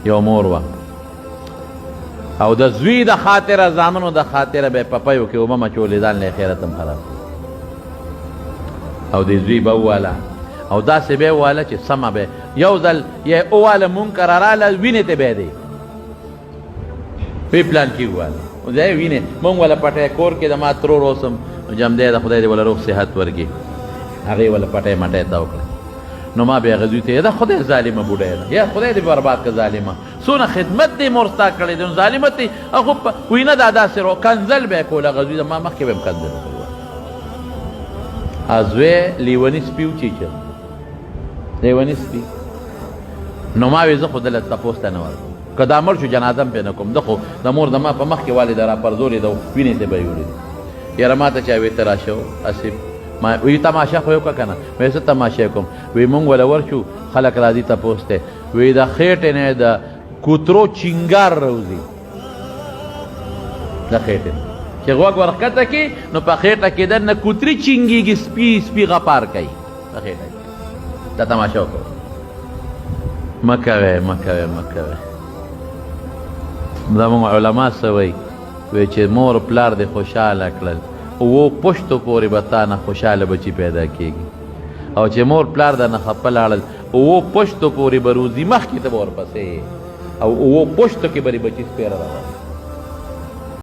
یو مور وه او د زوی د خاطره زامنو د خاطره به پپیو کې اوبه مچولې ځان له خیرت هم خراب او د زوی به وواله او داسې به یې وواله چې سمه به یو ځل یې وواله منکر راله وینې ته به دی وی پلان کې وواله ځای وینې مونږ وله پټی کور کې د ما ترور اوسم جمدی د خدای دې وله روغ صحت ورکړي هغې وله پټی مټی ته وکړه نو ما بیا هغه زوی ته دا خدای ظالمه بوډۍ ده یا خدای دې برباد که ظالمه څونه خدمت دې مور ستا کړی دی نو ظالمت دې هغه وایي نه دا داسې کنځل به یې کول هغه زوی ما مخکې به یې کنځل کول زوی لیوني سپي وچیچل لیوني سپي نو ما وی زه خو دله تپوس ته نه ورکوم که دا مړ شو جنازه هم پرې نه کوم ده خو د مور د ما په مخ کې والده راپرزولې ده وینې ته به یې ولیدې یاره ما ته چا وی ته راشه اسیب وی تماشا خو یې وکړه که نه وی زه تماشا کوم وی مونږ وله ورشو خلک راځي تپوس ته وی د خېټې نه د کوترو چینګار راوځي د خېټې چې غوږ ورښکته کړي نو په خېټه کې دننه کوتري چینګېږي سپي سپي غپار کوي په خېټه کې دا تماشا وکړه مه کوئ مه کوئ مه کوئ زموږ علما څه وایي وایي چې مور پلار دې خوشحاله کړل اوو پشتو پورې به تا نه خوشحاله بچي پیدا کېږي او چې مور پلار د نه خفه لاړل اوو پشتو پورې به روزي مخکې ته به ورپسې او اوو پشتو کې به بچي سپېره روان